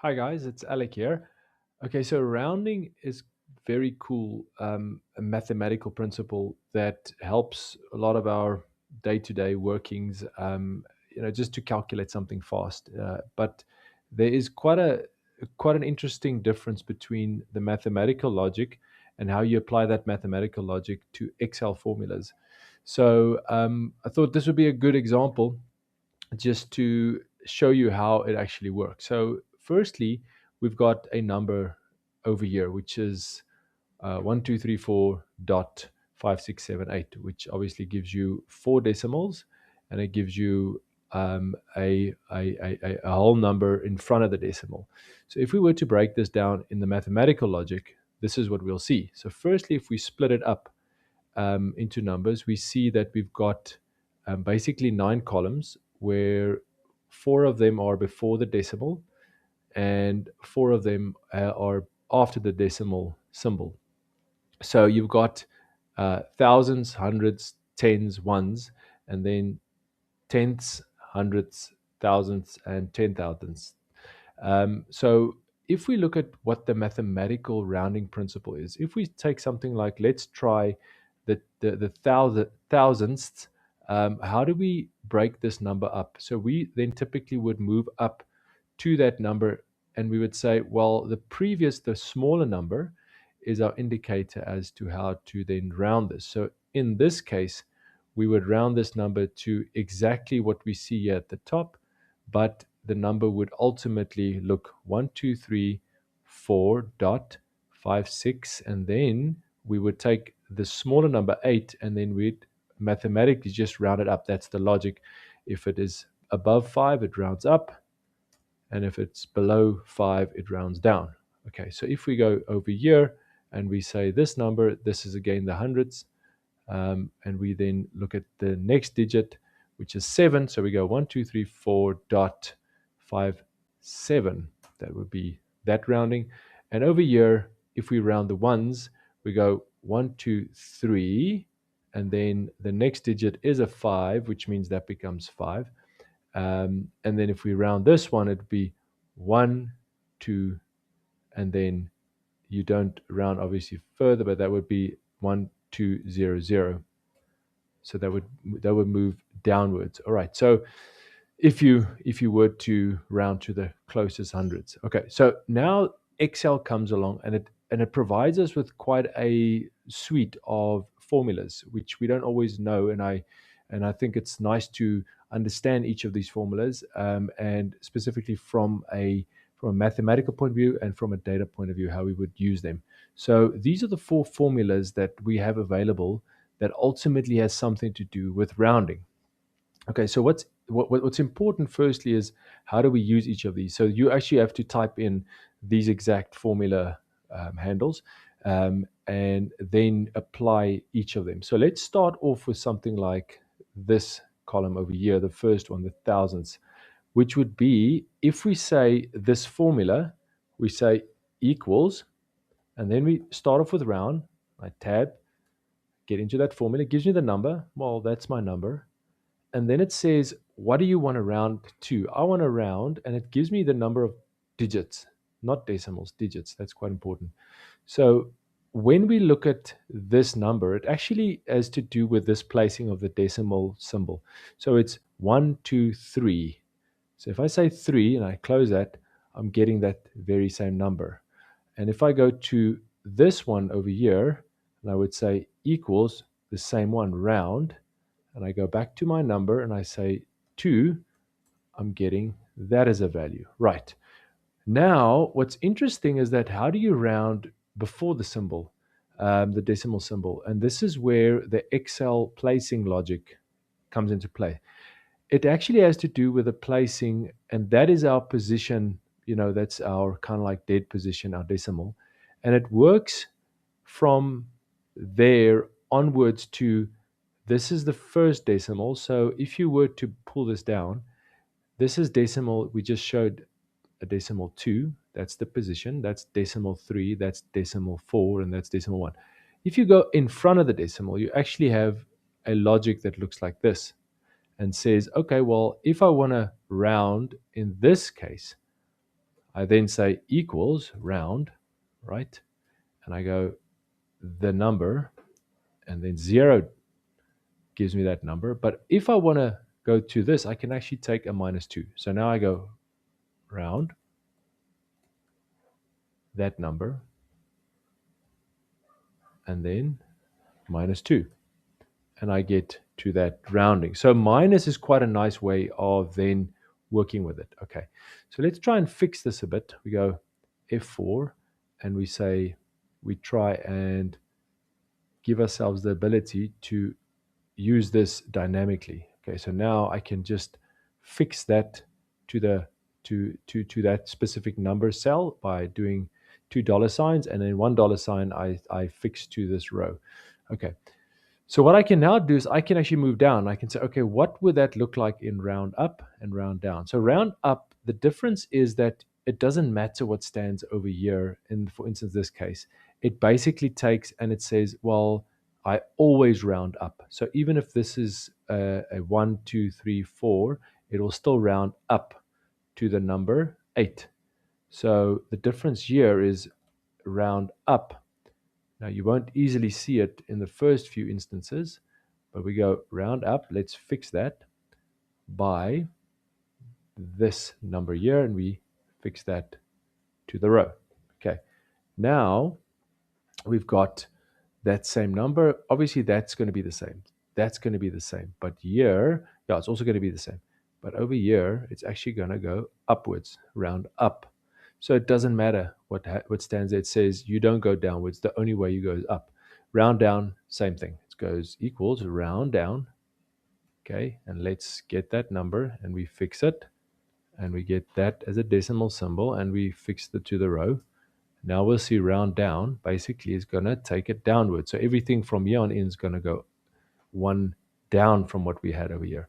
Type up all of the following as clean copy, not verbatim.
Hi guys, it's Alec here. Okay, so rounding is very cool, a mathematical principle that helps a lot of our day-to-day workings. Just to calculate something fast. But there is quite an interesting difference between the mathematical logic and how you apply that mathematical logic to Excel formulas. So I thought this would be a good example just to show you how it actually works. So, firstly, we've got a number over here, which is 1234.5678, which obviously gives you four decimals, and it gives you a whole number in front of the decimal. So, if we were to break this down in the mathematical logic, this is what we'll see. So, firstly, if we split it up into numbers, we see that we've got basically nine columns where four of them are before the decimal and four of them are after the decimal symbol. So you've got thousands, hundreds, tens, ones, and then tenths, hundredths, thousandths, and 10,000ths. So if we look at what the mathematical rounding principle is, if we take something like, let's try the thousandths, how do we break this number up? So we then typically would move up to that number and we would say, well, the smaller number is our indicator as to how to then round this. So in this case, we would round this number to exactly what we see here at the top, but the number would ultimately look 1, 2, 3, 4.56, and then we would take the smaller number 8 and then we'd mathematically just round it up. That's the logic. If it is above 5, it rounds up, and if it's below 5, it rounds down. Okay, so if we go over here and we say this number, this is again the hundreds, and we then look at the next digit, which is 7. So we go 1, 2, 3, 4.57. That would be that rounding. And over here, if we round the ones, we go 1, 2, 3, and then the next digit is a 5, which means that becomes 5. And then if we round this one, it'd be 1, 2, and then you don't round obviously further, but that would be 1, 2, 0, 0. So that would move downwards. All right. So if you were to round to the closest hundreds. Okay. So now Excel comes along and it provides us with quite a suite of formulas which we don't always know, and I think it's nice to understand each of these formulas, and specifically from a mathematical point of view and from a data point of view, how we would use them. So these are the four formulas that we have available that ultimately has something to do with rounding. Okay, so what's important firstly is how do we use each of these? So you actually have to type in these exact formula handles, and then apply each of them. So let's start off with something like this column over here, the first one, the thousands, which would be if we say this formula, we say equals, and then we start off with round. I tab, get into that formula, it gives me the number. Well, that's my number. And then it says, what do you want to round to? I want to round, and it gives me the number of digits, not decimals, digits. That's quite important. So when we look at this number, it actually has to do with this placing of the decimal symbol. So it's 1, 2, 3. So if I say 3 and I close that, I'm getting that very same number. And if I go to this one over here, and I would say equals the same one, round, and I go back to my number and I say 2, I'm getting that as a value. Right. Now, what's interesting is that how do you round before the symbol, the decimal symbol? And this is where the Excel placing logic comes into play. It actually has to do with the placing, and that is our position. That's our kind of like dead position, our decimal. And it works from there onwards to this is the first decimal. So if you were to pull this down, this is decimal. We just showed a decimal 2. That's the position. That's decimal 3. That's decimal 4. And that's decimal 1. If you go in front of the decimal, you actually have a logic that looks like this and says, okay, well, if I want to round in this case, I then say equals round, right? And I go the number, and then 0 gives me that number. But if I want to go to this, I can actually take a -2. So now I go round that number and then -2. And I get to that rounding. So minus is quite a nice way of then working with it. Okay, so let's try and fix this a bit. We go F4 and we say, we try and give ourselves the ability to use this dynamically. Okay, so now I can just fix that to the to that specific number cell by doing $2 and then $1 I fix to this row. Okay, so what I can now do is I can actually move down. I can say, okay, what would that look like in round up and round down? So round up, the difference is that it doesn't matter what stands over here. In, for instance, this case, it basically takes and it says, well, I always round up. So even if this is a 1, 2, 3, 4, it will still round up to the number 8. So the difference here is round up. Now, you won't easily see it in the first few instances, but we go round up. Let's fix that by this number here, and we fix that to the row. Okay, now we've got that same number. Obviously, that's going to be the same. That's going to be the same. But here, yeah, it's also going to be the same. But over here, it's actually going to go upwards, round up. So it doesn't matter what stands there. It says you don't go downwards. The only way you go is up. Round down, same thing. It goes equals round down. Okay, and let's get that number and we fix it. And we get that as a decimal symbol and we fix it to the row. Now we'll see round down basically is going to take it downward. So everything from here on in is going to go one down from what we had over here.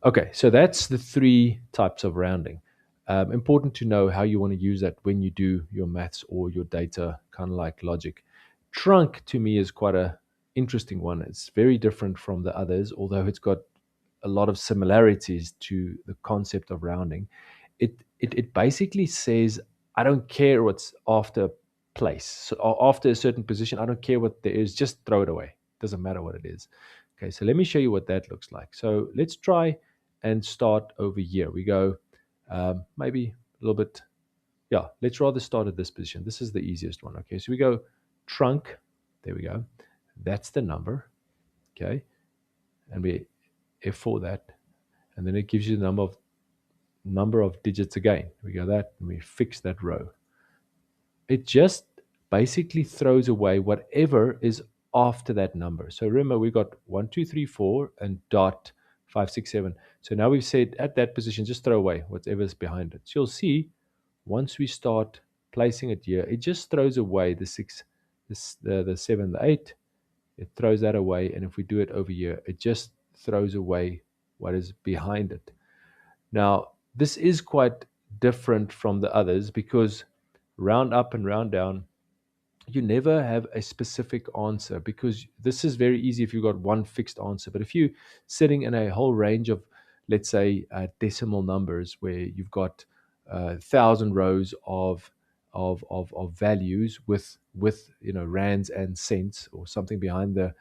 Okay, so that's the 3 types of rounding. Important to know how you want to use that when you do your maths or your data, kind of like logic. Trunk to me is quite a interesting one. It's very different from the others, although it's got a lot of similarities to the concept of rounding. It basically says, I don't care what's after place. So after a certain position, I don't care what there is, just throw it away. Doesn't matter what it is. Okay, so let me show you what that looks like. So let's try and start over here. We go maybe a little bit, yeah, let's rather start at this position. This is the easiest one. Okay, so we go trunk, there we go. That's the number, okay, and we F4 that, and then it gives you the number of digits again. We go that, and we fix that row. It just basically throws away whatever is after that number. So remember, we got 1, 2, 3, 4, and dot 5, 6, 7. So now we've said at that position, just throw away whatever's behind it. So you'll see once we start placing it here, it just throws away the 6, the 7, the 8. It throws that away. And if we do it over here, it just throws away what is behind it. Now, this is quite different from the others because round up and round down, you never have a specific answer because this is very easy if you've got one fixed answer. But if you're sitting in a whole range of, let's say, decimal numbers where you've got 1,000 rows of values with rands and cents or something behind the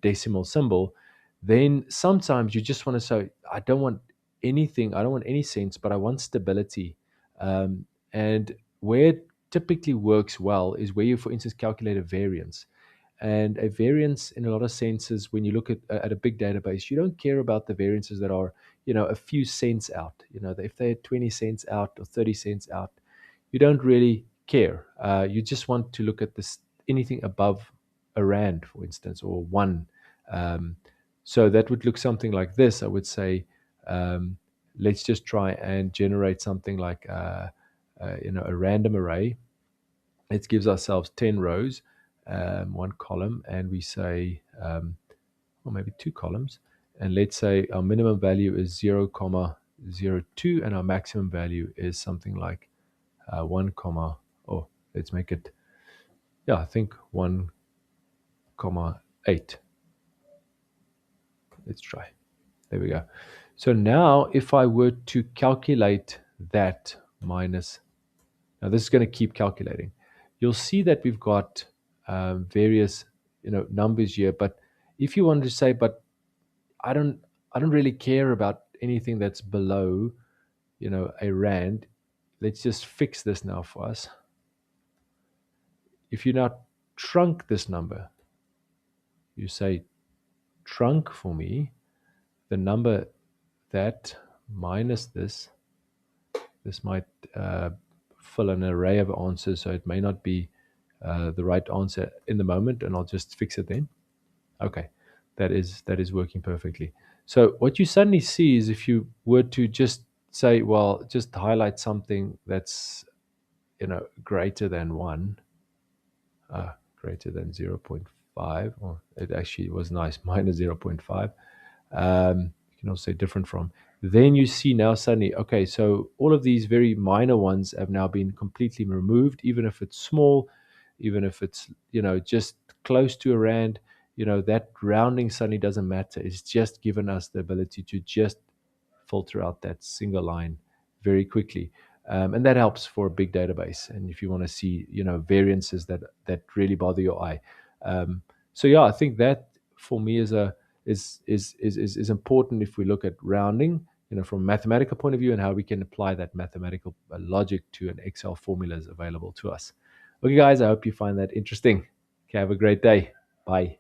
decimal symbol, then sometimes you just want to say, I don't want anything, I don't want any cents, but I want stability. And where it typically works well is where you, for instance, calculate a variance. And a variance, in a lot of senses, when you look at a big database, you don't care about the variances that are, a few cents out. If they're 20 cents out or 30 cents out, you don't really care. You just want to look at this anything above a rand, for instance, or one. So that would look something like this. I would say, let's just try and generate something like a random array. It gives ourselves 10 rows, one column, and we say, or maybe 2 columns. And let's say our minimum value is 0,02, and our maximum value is something like 1, oh, let's make it, yeah, I think 1,8. Let's try. There we go. So now if I were to calculate that minus Now this is going to keep calculating. You'll see that we've got various numbers here. But if you wanted to say, but I don't I don't really care about anything that's below a rand. Let's just fix this now for us. If you now trunk this number, you say trunk for me the number that minus this might fill an array of answers, so it may not be the right answer in the moment, and I'll just fix it then. Okay, that is working perfectly. So what you suddenly see is, if you were to just say, well, just highlight something that's greater than 1, greater than 0.5, or it actually was nice, minus 0.5. You can also say different from. Then you see now suddenly, okay, so all of these very minor ones have now been completely removed, even if it's small, even if it's just close to a rand. That rounding suddenly doesn't matter. It's just given us the ability to just filter out that single line very quickly. And that helps for a big database. And if you want to see, variances that really bother your eye. So yeah, I think that for me is important if we look at rounding, from a mathematical point of view, and how we can apply that mathematical logic to an Excel formulas available to us. Okay, guys, I hope you find that interesting. Okay, have a great day. Bye.